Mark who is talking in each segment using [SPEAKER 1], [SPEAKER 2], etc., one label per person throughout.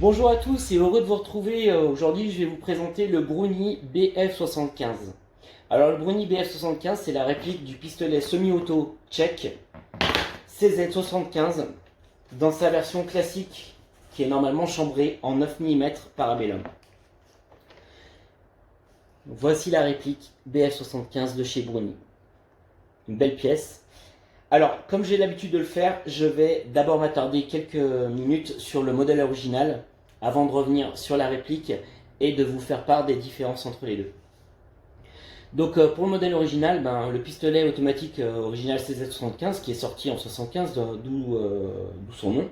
[SPEAKER 1] Bonjour à tous et heureux de vous retrouver. Aujourd'hui, je vais vous présenter le Brownie BF75. Alors, le Brownie BF75, c'est la réplique du pistolet semi-auto tchèque CZ75 dans sa version classique qui est normalement chambrée en 9 mm Parabellum. Voici la réplique BF75 de chez Brownie. Une belle pièce. Alors, comme j'ai l'habitude de le faire, je vais d'abord m'attarder quelques minutes sur le modèle original avant de revenir sur la réplique et de vous faire part des différences entre les deux. Donc pour le modèle original, le pistolet automatique original CZ75 qui est sorti en 75, d'où son nom,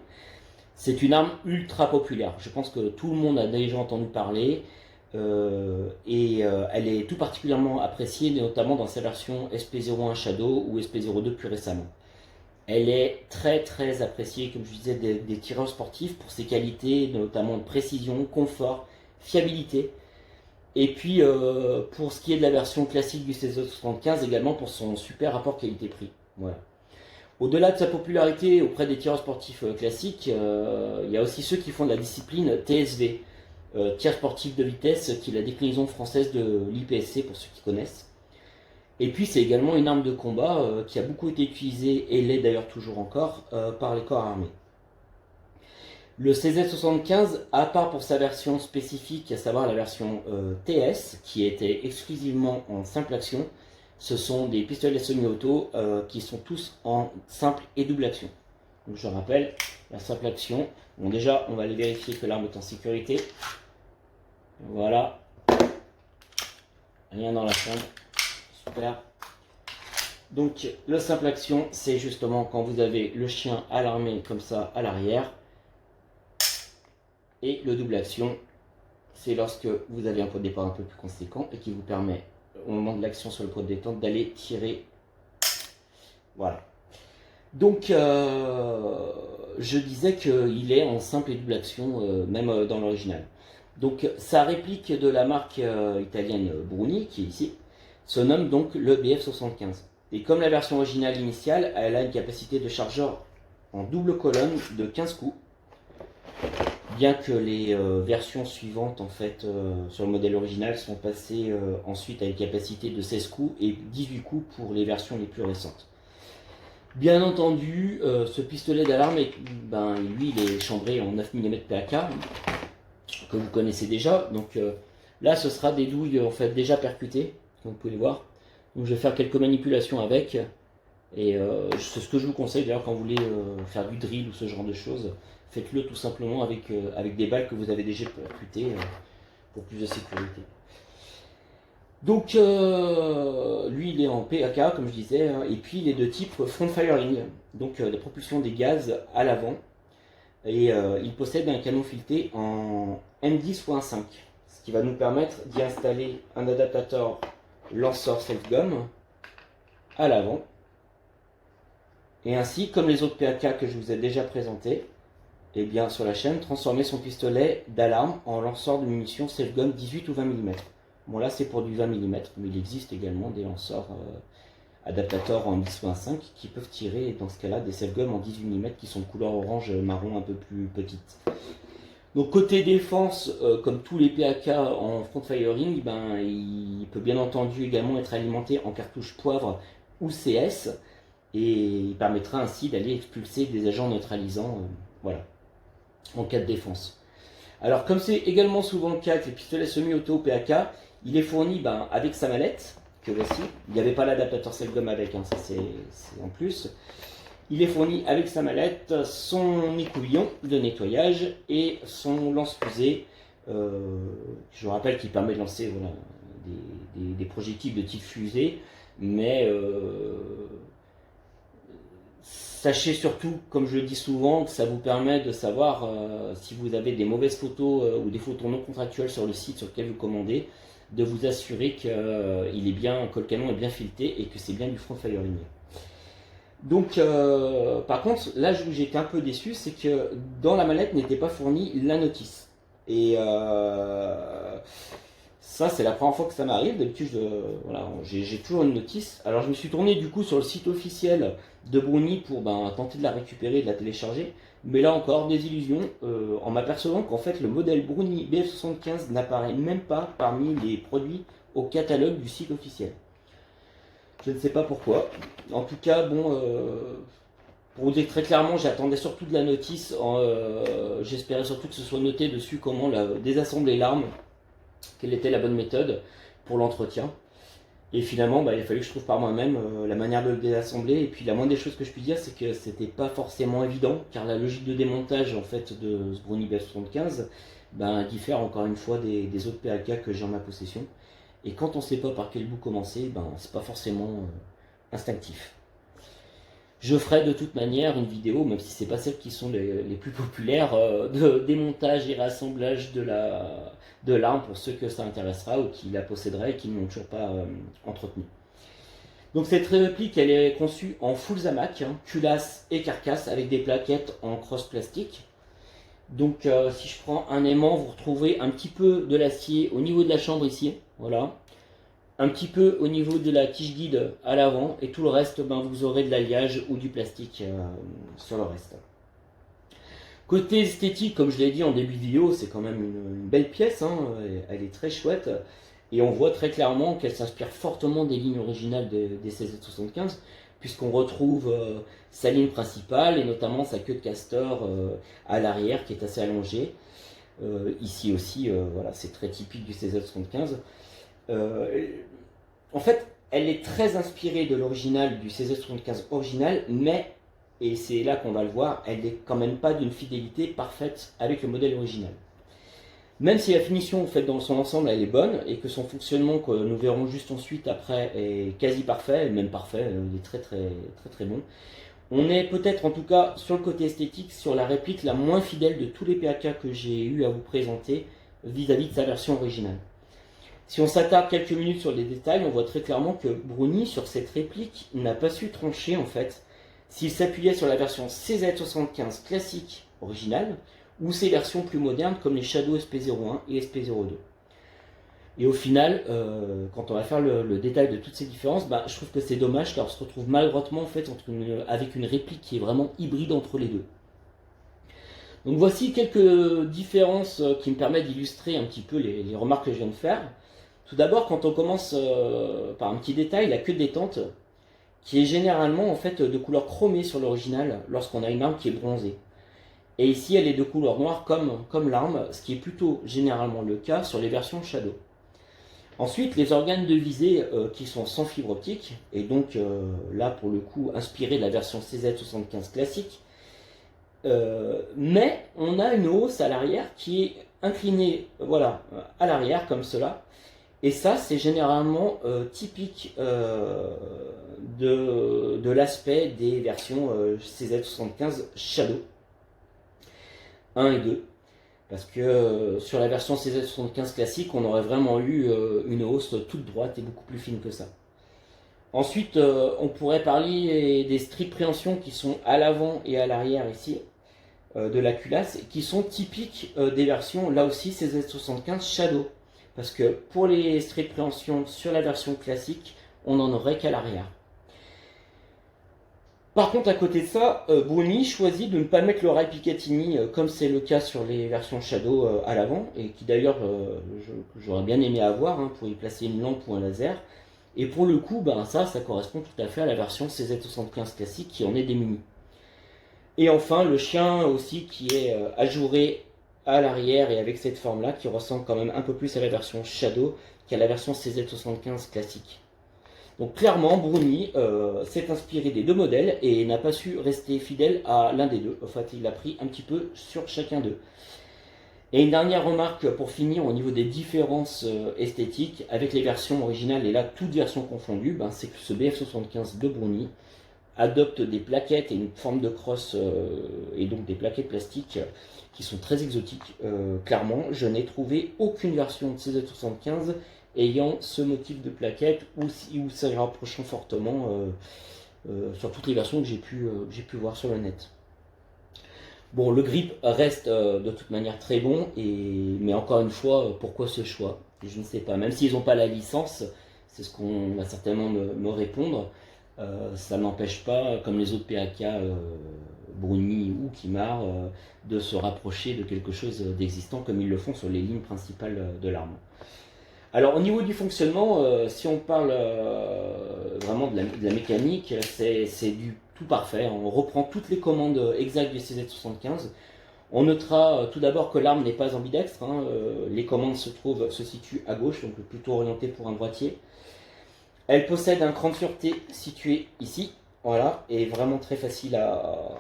[SPEAKER 1] c'est une arme ultra populaire. Je pense que tout le monde a déjà entendu parler elle est tout particulièrement appréciée, notamment dans sa version SP01 Shadow ou SP02 plus récemment. Elle est très appréciée, comme je disais, des tireurs sportifs pour ses qualités, notamment de précision, confort, fiabilité. Et puis pour ce qui est de la version classique du CZ75, également pour son super rapport qualité-prix. Voilà. Au-delà de sa popularité auprès des tireurs sportifs classiques, il y a aussi ceux qui font de la discipline TSV, tir sportif de vitesse, qui est la déclinaison française de l'IPSC pour ceux qui connaissent. Et puis c'est également une arme de combat qui a beaucoup été utilisée, et l'est d'ailleurs toujours encore, par les corps armés. Le CZ75, à part pour sa version spécifique, à savoir la version TS, qui était exclusivement en simple action, ce sont des pistolets semi-auto qui sont tous en simple et double action. Donc je rappelle, la simple action, bon déjà on va aller vérifier que l'arme est en sécurité. Voilà, rien dans la chambre. Super. Donc le simple action, c'est justement quand vous avez le chien alarmé comme ça à l'arrière. Et le double action, c'est lorsque vous avez un pot de départ un peu plus conséquent et qui vous permet, au moment de l'action sur le pot de détente, d'aller tirer. Voilà. Donc je disais qu'il est en simple et double action, même dans l'original. Donc sa réplique de la marque italienne Brownie, qui est ici, se nomme donc le BF75. Et comme la version originale initiale, elle a une capacité de chargeur en double colonne de 15 coups. Bien que les versions suivantes en fait, sur le modèle original sont passées ensuite à une capacité de 16 coups et 18 coups pour les versions les plus récentes. Bien entendu, ce pistolet d'alarme, lui, il est chambré en 9 mm PAK, que vous connaissez déjà. Donc là, ce sera des douilles en fait déjà percutées, comme vous pouvez le voir. Donc je vais faire quelques manipulations avec. Et c'est ce que je vous conseille d'ailleurs quand vous voulez faire du drill ou ce genre de choses. Faites-le tout simplement avec des balles que vous avez déjà percutées pour plus de sécurité. Donc lui il est en PAK comme je disais, et puis il est de type front firing, donc la propulsion des gaz à l'avant. Et il possède un canon fileté en M10x1.5, ce qui va nous permettre d'y installer un adaptateur lanceur self-gum à l'avant. Et ainsi, comme les autres PAK que je vous ai déjà présentés, et bien sur la chaîne, transformer son pistolet d'alarme en lanceur de munitions self-gun 18 ou 20 mm. Bon là c'est pour du 20 mm, mais il existe également des lanceurs adaptateurs en 10.5 qui peuvent tirer dans ce cas-là des self-gun en 18 mm qui sont de couleur orange marron un peu plus petite. Donc côté défense, comme tous les PAK en front firing, il peut bien entendu également être alimenté en cartouche poivre ou CS, et il permettra ainsi d'aller expulser des agents neutralisants voilà, en cas de défense. Alors comme c'est également souvent le cas avec les pistolets semi-auto PAK, il est fourni avec sa mallette, que voici. Il n'y avait pas l'adaptateur self-gum avec, ça c'est en plus. Il est fourni avec sa mallette, son écouvillon de nettoyage et son lance-fusée. Je rappelle qu'il permet de lancer voilà, des projectiles de type fusée, mais sachez surtout, comme je le dis souvent, que ça vous permet de savoir si vous avez des mauvaises photos ou des photos non contractuelles sur le site sur lequel vous commandez, de vous assurer que le canon est bien fileté et que c'est bien du front firing. Donc, par contre, là où j'étais un peu déçu, c'est que dans la mallette n'était pas fournie la notice. Et Ça, c'est la première fois que ça m'arrive. D'habitude, voilà, j'ai toujours une notice. Alors, je me suis tourné du coup sur le site officiel de Brownie pour tenter de la récupérer, de la télécharger. Mais là encore, des illusions, en m'apercevant qu'en fait, le modèle Brownie BF75 n'apparaît même pas parmi les produits au catalogue du site officiel. Je ne sais pas pourquoi. En tout cas, bon, pour vous dire très clairement, j'attendais surtout de la notice. J'espérais surtout que ce soit noté dessus comment désassembler l'arme, quelle était la bonne méthode pour l'entretien. Et finalement, il a fallu que je trouve par moi-même la manière de le désassembler. Et puis la moindre des choses que je puis dire, c'est que c'était pas forcément évident, car la logique de démontage en fait de ce Brownie BF75 diffère encore une fois des autres PAK que j'ai en ma possession. Et quand on ne sait pas par quel bout commencer, c'est pas forcément instinctif. Je ferai de toute manière une vidéo, même si c'est pas celles qui sont les plus populaires, de démontage et réassemblage de l'arme pour ceux que ça intéressera ou qui la posséderaient et qui ne l'ont toujours pas entretenue. Donc cette réplique, elle est conçue en full Zamac, culasse et carcasse avec des plaquettes en crosse plastique. Donc si je prends un aimant, vous retrouvez un petit peu de l'acier au niveau de la chambre ici, voilà. Un petit peu au niveau de la tige guide à l'avant et tout le reste, vous aurez de l'alliage ou du plastique sur le reste. Côté esthétique, comme je l'ai dit en début de vidéo, c'est quand même une belle pièce, hein, elle est très chouette et on voit très clairement qu'elle s'inspire fortement des lignes originales des CZ75 puisqu'on retrouve sa ligne principale et notamment sa queue de castor à l'arrière qui est assez allongée. Ici aussi, voilà, c'est très typique du CZ75. En fait, elle est très inspirée de l'original du CZ75 original, mais, et c'est là qu'on va le voir, elle n'est quand même pas d'une fidélité parfaite avec le modèle original. Même si la finition en fait, dans son ensemble elle est bonne et que son fonctionnement que nous verrons juste ensuite après est quasi parfait, même parfait, il est très bon. On est peut-être en tout cas sur le côté esthétique, sur la réplique la moins fidèle de tous les PAK que j'ai eu à vous présenter vis-à-vis de sa version originale. Si on s'attarde quelques minutes sur les détails, on voit très clairement que Brownie, sur cette réplique, n'a pas su trancher en fait s'il s'appuyait sur la version CZ75 classique originale ou ses versions plus modernes comme les Shadow SP01 et SP02. Et au final, quand on va faire le détail de toutes ces différences, je trouve que c'est dommage car on se retrouve malheureusement en fait avec une réplique qui est vraiment hybride entre les deux. Donc voici quelques différences qui me permettent d'illustrer un petit peu les remarques que je viens de faire. Tout d'abord, quand on commence par un petit détail, la queue de détente, qui est généralement en fait de couleur chromée sur l'original lorsqu'on a une arme qui est bronzée. Et ici, elle est de couleur noire comme l'arme, ce qui est plutôt généralement le cas sur les versions Shadow. Ensuite, les organes de visée qui sont sans fibre optique, et donc là pour le coup inspirés de la version CZ75 classique, mais on a une hausse à l'arrière qui est inclinée voilà, à l'arrière comme cela. Et ça, c'est généralement typique de l'aspect des versions CZ75 Shadow 1 et 2. Parce que sur la version CZ75 classique, on aurait vraiment eu une hausse toute droite et beaucoup plus fine que ça. Ensuite, on pourrait parler des strips préhension qui sont à l'avant et à l'arrière ici, de la culasse, qui sont typiques des versions, là aussi, CZ75 Shadow. Parce que pour les strips préhension sur la version classique, on n'en aurait qu'à l'arrière. Par contre, à côté de ça, Brownie choisit de ne pas mettre le rail Picatinny comme c'est le cas sur les versions Shadow à l'avant, et qui d'ailleurs j'aurais bien aimé avoir pour y placer une lampe ou un laser. Et pour le coup, ça correspond tout à fait à la version CZ75 classique qui en est démunie. Et enfin, le chien aussi qui est ajouré à l'arrière et avec cette forme-là, qui ressemble quand même un peu plus à la version Shadow qu'à la version CZ75 classique. Donc clairement, Brownie s'est inspiré des deux modèles et n'a pas su rester fidèle à l'un des deux. En fait, il a pris un petit peu sur chacun d'eux. Et une dernière remarque pour finir au niveau des différences esthétiques avec les versions originales et là toutes versions confondues, c'est que ce BF75 de Brownie adopte des plaquettes et une forme de crosse et donc des plaquettes plastiques qui sont très exotiques. Clairement, je n'ai trouvé aucune version de CZ75 ayant ce motif de plaquette ou ça rapprochant fortement sur toutes les versions que j'ai pu voir sur le net. Bon, le grip reste de toute manière très bon, mais encore une fois, pourquoi ce choix? Je ne sais pas. Même s'ils n'ont pas la licence, c'est ce qu'on va certainement me répondre. Ça n'empêche pas, comme les autres PAK, Bruni ou Kimar, de se rapprocher de quelque chose d'existant comme ils le font sur les lignes principales de l'arme. Alors au niveau du fonctionnement, si on parle vraiment de la mécanique, c'est du tout parfait. On reprend toutes les commandes exactes du CZ75. On notera tout d'abord que l'arme n'est pas ambidextre. Les commandes se situent à gauche, donc plutôt orientées pour un droitier. Elle possède un cran de sûreté situé ici, voilà, et vraiment très facile à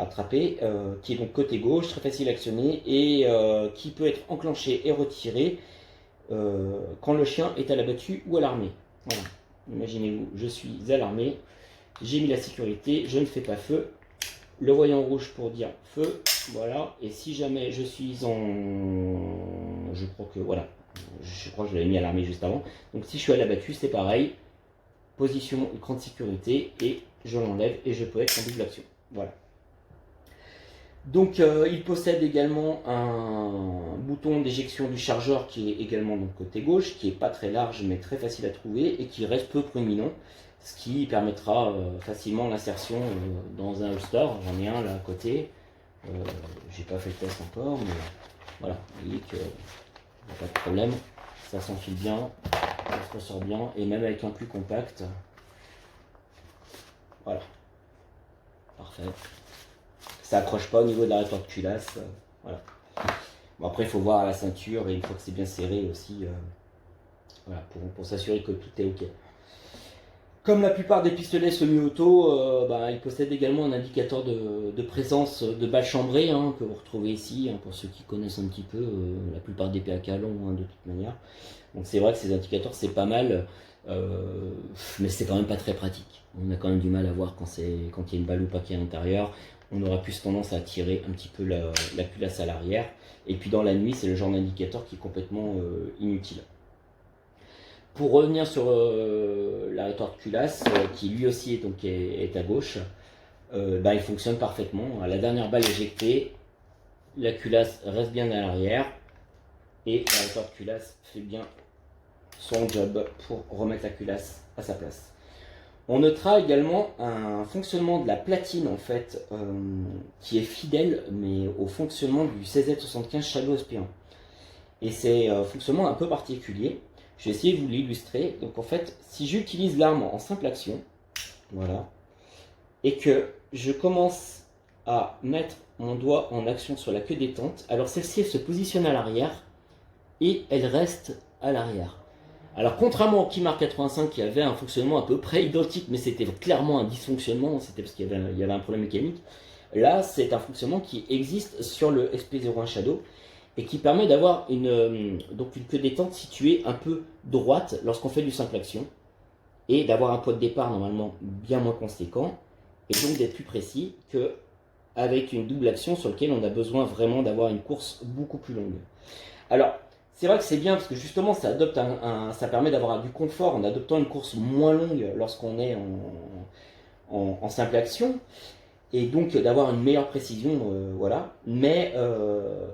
[SPEAKER 1] attraper, qui est donc côté gauche, très facile à actionner et qui peut être enclenché et retiré quand le chien est à l'abattu ou à l'armée. Voilà. Imaginez-vous, je suis à l'armée, j'ai mis la sécurité, je ne fais pas feu, le voyant rouge pour dire feu, voilà, et si jamais je suis en... je crois que, voilà, je crois que je l'avais mis à l'armée juste avant, donc si je suis à l'abattu, c'est pareil, position, écran de sécurité, et je l'enlève et je peux être en double action, voilà. Donc il possède également un bouton d'éjection du chargeur qui est également donc côté gauche, qui est pas très large mais très facile à trouver et qui reste peu proéminent, ce qui permettra facilement l'insertion dans un holster. J'en ai un là à côté, j'ai pas fait le test encore, mais voilà, vous voyez qu'il n'y a pas de problème, ça s'enfile bien, ça se ressort bien, et même avec un plus compact, voilà, parfait. Ça accroche pas au niveau de la rétorte culasse, voilà. Bon, après il faut voir la ceinture et une fois que c'est bien serré aussi, voilà, pour s'assurer que tout est ok. Comme la plupart des pistolets semi-auto, ils possèdent également un indicateur de présence de balles chambrées que vous retrouvez ici, pour ceux qui connaissent un petit peu, la plupart des PAK l'ont de toute manière. Donc c'est vrai que ces indicateurs c'est pas mal, mais c'est quand même pas très pratique. On a quand même du mal à voir quand il y a une balle ou pas qui est à l'intérieur. On aura plus tendance à tirer un petit peu la culasse à l'arrière. Et puis dans la nuit, c'est le genre d'indicateur qui est complètement inutile. Pour revenir sur la rétorte culasse, qui lui aussi est à gauche, il fonctionne parfaitement. À la dernière balle éjectée, la culasse reste bien à l'arrière et la rétorte culasse fait bien son job pour remettre la culasse à sa place. On notera également un fonctionnement de la platine en fait qui est fidèle mais au fonctionnement du CZ75 Shadow SP1. Et c'est un fonctionnement un peu particulier. Je vais essayer de vous l'illustrer. Donc en fait, si j'utilise l'arme en simple action, voilà, et que je commence à mettre mon doigt en action sur la queue détente, alors celle-ci se positionne à l'arrière et elle reste à l'arrière. Alors contrairement au Kimar 85 qui avait un fonctionnement à peu près identique, mais c'était clairement un dysfonctionnement, c'était parce qu'il y avait un problème mécanique, là c'est un fonctionnement qui existe sur le SP01 Shadow et qui permet d'avoir une queue détente située un peu droite lorsqu'on fait du simple action et d'avoir un poids de départ normalement bien moins conséquent et donc d'être plus précis qu'avec une double action sur laquelle on a besoin vraiment d'avoir une course beaucoup plus longue. Alors, c'est vrai que c'est bien parce que justement ça permet d'avoir du confort en adoptant une course moins longue lorsqu'on est en simple action et donc d'avoir une meilleure précision, voilà. Mais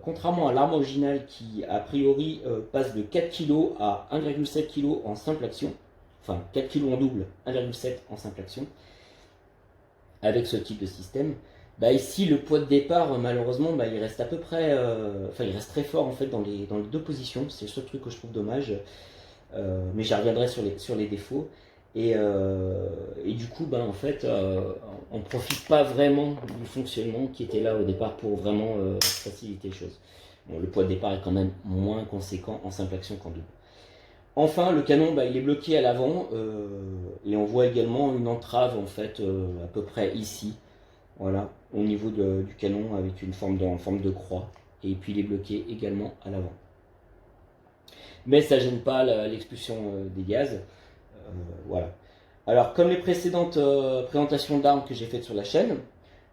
[SPEAKER 1] contrairement à l'arme originale qui a priori passe de 4 kg à 1,7 kg en simple action, enfin 4 kg en double, 1,7 en simple action, avec ce type de système, ici le poids de départ malheureusement il reste à peu près, il reste très fort en fait dans les deux positions, c'est le seul truc que je trouve dommage, mais j'y reviendrai sur les défauts. Et du coup, en fait, on ne profite pas vraiment du fonctionnement qui était là au départ pour vraiment faciliter les choses. Bon, le poids de départ est quand même moins conséquent en simple action qu'en double. Enfin, le canon, il est bloqué à l'avant et on voit également une entrave en fait à peu près ici, voilà, au niveau du canon avec une forme de croix. Et puis il est bloqué également à l'avant. Mais ça gêne pas l'expulsion des gaz. Voilà. Alors, comme les précédentes présentations d'armes que j'ai faites sur la chaîne,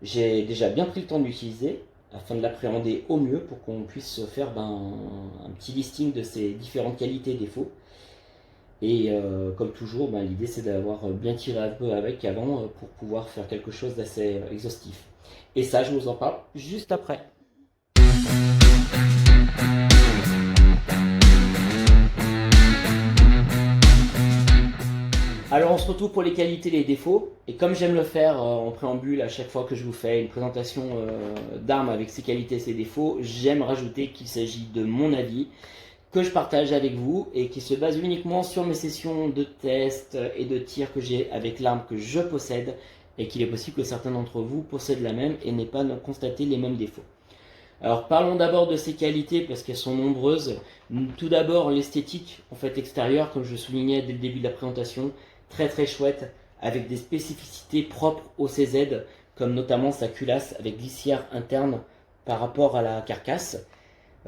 [SPEAKER 1] j'ai déjà bien pris le temps de l'utiliser afin de l'appréhender au mieux pour qu'on puisse faire un petit listing de ses différentes qualités et défauts. Et comme toujours, l'idée c'est d'avoir bien tiré un peu avec avant pour pouvoir faire quelque chose d'assez exhaustif. Et ça, je vous en parle juste après. Alors on se retrouve pour les qualités et les défauts, et comme j'aime le faire en préambule à chaque fois que je vous fais une présentation d'armes avec ses qualités et ses défauts, j'aime rajouter qu'il s'agit de mon avis, que je partage avec vous, et qui se base uniquement sur mes sessions de test et de tir que j'ai avec l'arme que je possède, et qu'il est possible que certains d'entre vous possèdent la même et n'aient pas constaté les mêmes défauts. Alors parlons d'abord de ses qualités parce qu'elles sont nombreuses. Tout d'abord l'esthétique en fait extérieure, comme je soulignais dès le début de la présentation, très très chouette, avec des spécificités propres au CZ, comme notamment sa culasse avec glissière interne par rapport à la carcasse.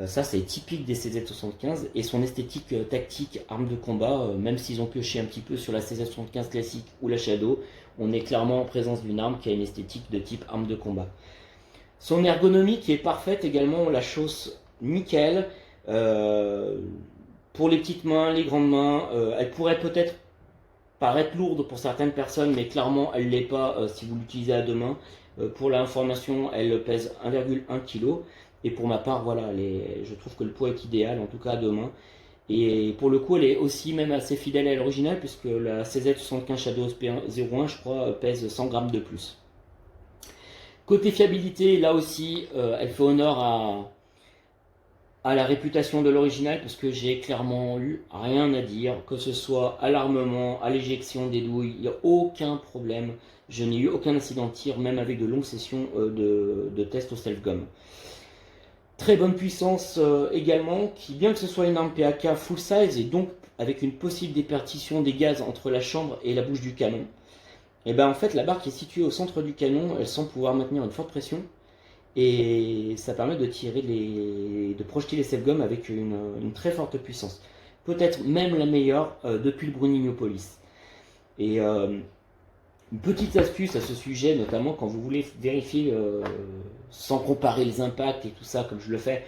[SPEAKER 1] Ça c'est typique des CZ75, et son esthétique tactique arme de combat, même s'ils ont pioché un petit peu sur la CZ75 classique ou la Shadow, on est clairement en présence d'une arme qui a une esthétique de type arme de combat. Son ergonomie qui est parfaite également, on la chausse nickel. Pour les petites mains, les grandes mains, elle pourrait peut-être paraître lourde pour certaines personnes, mais clairement elle ne l'est pas si vous l'utilisez à deux mains. Pour l'information, elle pèse 1,1 kg. Et pour ma part, voilà, je trouve que le poids est idéal, en tout cas à deux mains. Et pour le coup, elle est aussi même assez fidèle à l'original, puisque la CZ75 Shadow SP01, je crois, pèse 100 grammes de plus. Côté fiabilité, là aussi, elle fait honneur à la réputation de l'original, parce que j'ai clairement eu rien à dire, que ce soit à l'armement, à l'éjection des douilles, il n'y a aucun problème. Je n'ai eu aucun incident de tir, même avec de longues sessions de test au self-gum. Très bonne puissance également, qui bien que ce soit une arme PAK full size, et donc avec une possible déperdition des gaz entre la chambre et la bouche du canon, et ben en fait la barre qui est située au centre du canon, elle semble pouvoir maintenir une forte pression, et ça permet de tirer de projeter les self-gum avec une très forte puissance. Peut-être même la meilleure depuis le Brunignopolis. Et une petite astuce à ce sujet, notamment quand vous voulez vérifier, sans comparer les impacts et tout ça comme je le fais,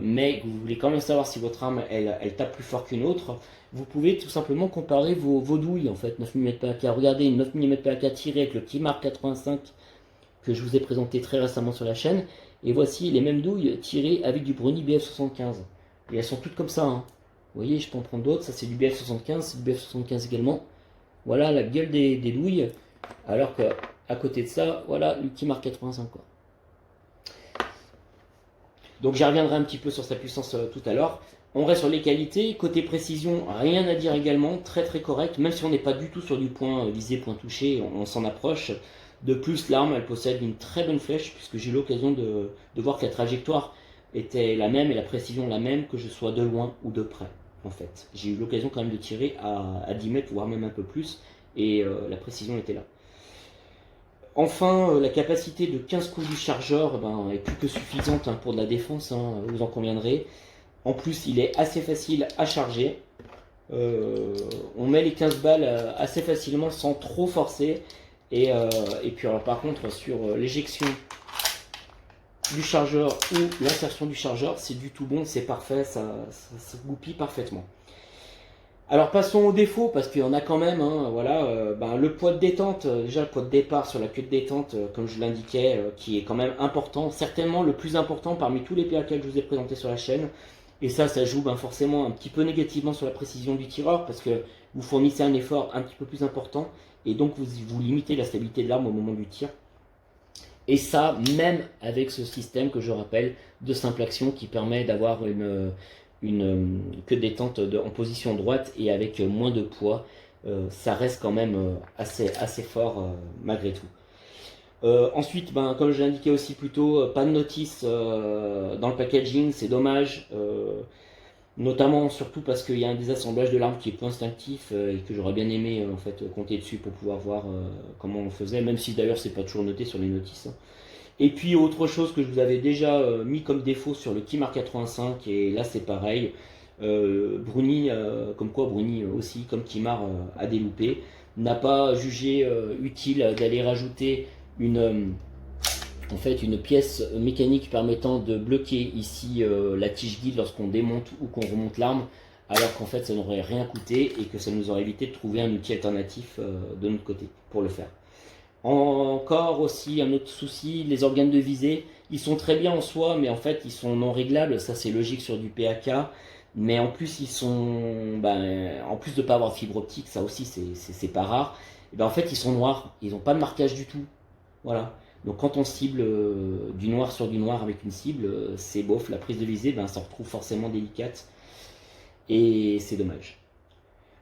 [SPEAKER 1] mais que vous voulez quand même savoir si votre arme elle tape plus fort qu'une autre, vous pouvez tout simplement comparer vos douilles en fait, 9 mm PAK. Regardez une 9 mm PAK tirée avec le Kimar 85 que je vous ai présenté très récemment sur la chaîne, et voici les mêmes douilles tirées avec du Bruni BF75. Et elles sont toutes comme ça, hein. Vous voyez, je peux en prendre d'autres, ça c'est du BF75, c'est du BF75 également. Voilà la gueule des douilles, alors qu'à côté de ça, voilà le Kimar 85 quoi. Donc j'y reviendrai un petit peu sur sa puissance tout à l'heure. On reste sur les qualités. Côté précision, rien à dire également, très très correct, même si on n'est pas du tout sur du point visé, point touché, on s'en approche. De plus, l'arme, elle possède une très bonne flèche, puisque j'ai eu l'occasion de voir que la trajectoire était la même et la précision la même, que je sois de loin ou de près, en fait. J'ai eu l'occasion quand même de tirer à 10 mètres, voire même un peu plus, et la précision était là. Enfin, la capacité de 15 coups du chargeur est plus que suffisante pour de la défense, vous en conviendrez. En plus, il est assez facile à charger. On met les 15 balles assez facilement sans trop forcer. Et puis alors par contre sur l'éjection du chargeur ou l'insertion du chargeur, c'est du tout bon, c'est parfait, ça se goupille parfaitement. Alors passons aux défauts, parce qu'il y en a quand même, voilà, le poids de détente, déjà le poids de départ sur la queue de détente, comme je l'indiquais, qui est quand même important, certainement le plus important parmi tous les PAK que je vous ai présentés sur la chaîne. Et ça joue forcément un petit peu négativement sur la précision du tireur, parce que vous fournissez un effort un petit peu plus important, et donc vous limitez la stabilité de l'arme au moment du tir. Et ça, même avec ce système que je rappelle de simple action qui permet d'avoir une queue de détente en position droite et avec moins de poids, ça reste quand même assez fort malgré tout. Ensuite, comme je l'indiquais aussi plus tôt, pas de notice dans le packaging, c'est dommage. Notamment, surtout parce qu'il y a un désassemblage de l'arme qui est peu instinctif et que j'aurais bien aimé en fait compter dessus pour pouvoir voir comment on faisait, même si d'ailleurs c'est pas toujours noté sur les notices. Et puis autre chose que je vous avais déjà mis comme défaut sur le Kimar 85, et là c'est pareil, Bruni, comme quoi Bruni aussi, comme Kimar a des loupés, n'a pas jugé utile d'aller rajouter une pièce mécanique permettant de bloquer ici la tige guide lorsqu'on démonte ou qu'on remonte l'arme, alors qu'en fait ça n'aurait rien coûté et que ça nous aurait évité de trouver un outil alternatif de notre côté pour le faire. Encore aussi un autre souci, les organes de visée, ils sont très bien en soi, mais en fait ils sont non réglables, ça c'est logique sur du PAK, mais en plus ils sont, ben, en plus de pas avoir de fibre optique, ça aussi c'est pas rare, et ben en fait ils sont noirs, ils n'ont pas de marquage du tout, voilà. Donc quand on cible du noir sur du noir avec une cible, c'est bof, la prise de visée, ben, ça se retrouve forcément délicate, et c'est dommage.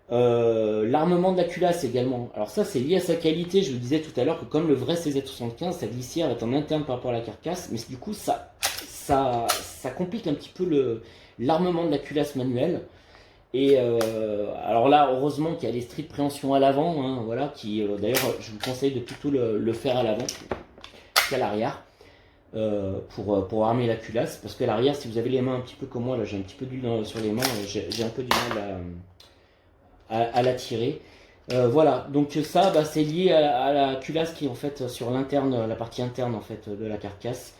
[SPEAKER 1] L'armement de la culasse également. Alors ça c'est lié à sa qualité, je vous disais tout à l'heure que comme le vrai CZ75, sa glissière est en interne par rapport à la carcasse, mais du coup ça complique un petit peu l'armement de la culasse manuelle. Et alors là, heureusement qu'il y a les strips préhension à l'avant, hein, voilà, qui d'ailleurs je vous conseille de plutôt le faire à l'avant qu'à l'arrière. Pour armer la culasse, parce qu'à l'arrière, si vous avez les mains un petit peu comme moi, là j'ai un petit peu d'huile sur les mains, j'ai un peu du mal à la tirer. Voilà, donc ça bah, c'est lié à la culasse qui est en fait sur l'interne, la partie interne en fait de la carcasse.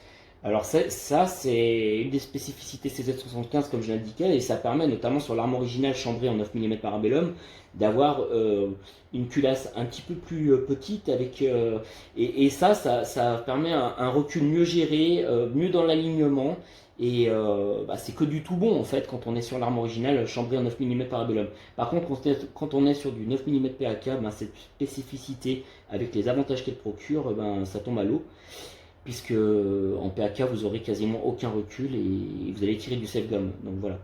[SPEAKER 1] Alors ça c'est une des spécificités CZ75 comme je l'indiquais, et ça permet notamment sur l'arme originale chambrée en 9 mm Parabellum d'avoir une culasse un petit peu plus petite avec et ça permet un recul mieux géré, mieux dans l'alignement, et bah, c'est que du tout bon en fait quand on est sur l'arme originale chambrée en 9 mm Parabellum. Par contre quand on est sur du 9 mm PAK, ben, cette spécificité avec les avantages qu'elle procure, ben, ça tombe à l'eau, puisque en PAK vous aurez quasiment aucun recul et vous allez tirer du self-gum. Donc voilà.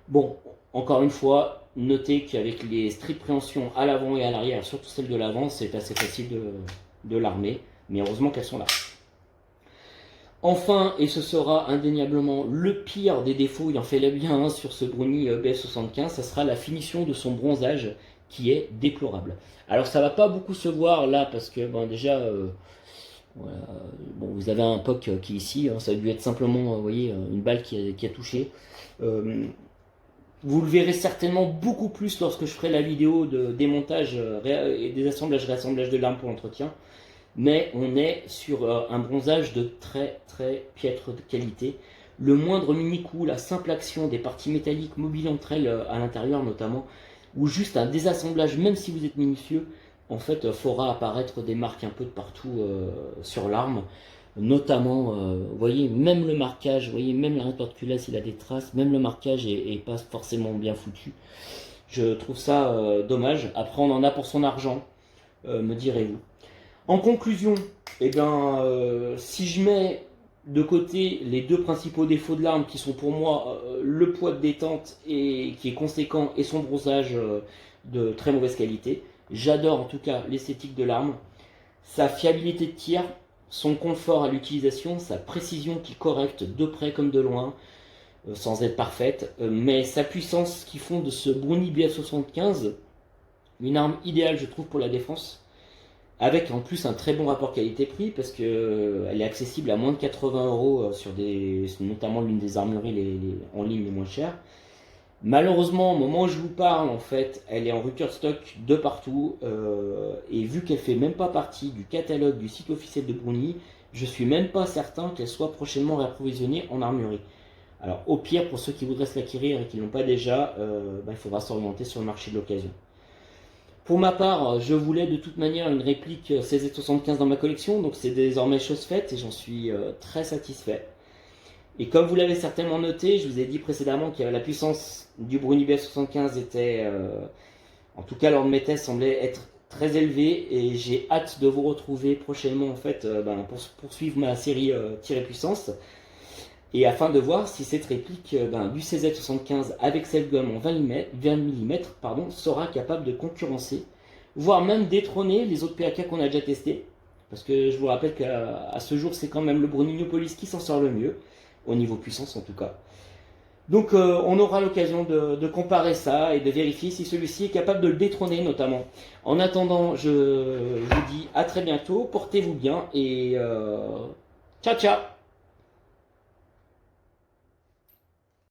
[SPEAKER 1] Bon, encore une fois, notez qu'avec les strips préhension à l'avant et à l'arrière, surtout celle de l'avant, c'est assez facile de l'armer, mais heureusement qu'elles sont là. Enfin, et ce sera indéniablement le pire des défauts, il en fait bien hein, sur ce Brownie BF75, ça sera la finition de son bronzage qui est déplorable. Alors ça va pas beaucoup se voir là parce que bon, déjà voilà, bon, vous avez un POC qui est ici, hein, ça a dû être simplement vous voyez, une balle qui a touché. Vous le verrez certainement beaucoup plus lorsque je ferai la vidéo de démontage et des assemblages réassemblages de l'arme pour l'entretien. Mais on est sur un bronzage de très très piètre qualité. Le moindre mini coup, la simple action des parties métalliques mobiles entre elles à l'intérieur notamment, ou juste un désassemblage, même si vous êtes minutieux, en fait fera apparaître des marques un peu de partout sur l'arme. Notamment, vous voyez, même le marquage, vous voyez, même la culasse il a des traces, même le marquage est pas forcément bien foutu. Je trouve ça dommage. Après on en a pour son argent, me direz-vous. En conclusion, eh bien, si je mets de côté les deux principaux défauts de l'arme qui sont pour moi le poids de détente et qui est conséquent et son bronzage de très mauvaise qualité, j'adore en tout cas l'esthétique de l'arme, sa fiabilité de tir, son confort à l'utilisation, sa précision qui est correcte de près comme de loin, sans être parfaite, mais sa puissance qui font de ce Brownie BF75 une arme idéale je trouve pour la défense, avec en plus un très bon rapport qualité-prix parce que elle est accessible à moins de 80 € sur notamment l'une des armureries en ligne les moins chères. Malheureusement, au moment où je vous parle, en fait, elle est en rupture de stock de partout et vu qu'elle fait même pas partie du catalogue du site officiel de Brownie, je suis même pas certain qu'elle soit prochainement réapprovisionnée en armurerie. Alors au pire, pour ceux qui voudraient se l'acquérir et qui ne l'ont pas déjà, il faudra s'orienter sur le marché de l'occasion. Pour ma part, je voulais de toute manière une réplique CZ75 dans ma collection, donc c'est désormais chose faite et j'en suis très satisfait. Et comme vous l'avez certainement noté, je vous ai dit précédemment que la puissance du Brownie BF75 était, en tout cas lors de mes tests, semblait être très élevée et j'ai hâte de vous retrouver prochainement en fait pour poursuivre ma série tirée puissance. Et afin de voir si cette réplique du CZ75 avec self-gum en 20 mm sera capable de concurrencer, voire même détrôner les autres PAK qu'on a déjà testés. Parce que je vous rappelle qu'à ce jour, c'est quand même le Browninopolis qui s'en sort le mieux, au niveau puissance en tout cas. Donc on aura l'occasion de comparer ça et de vérifier si celui-ci est capable de le détrôner notamment. En attendant, je vous dis à très bientôt, portez-vous bien et ciao ciao.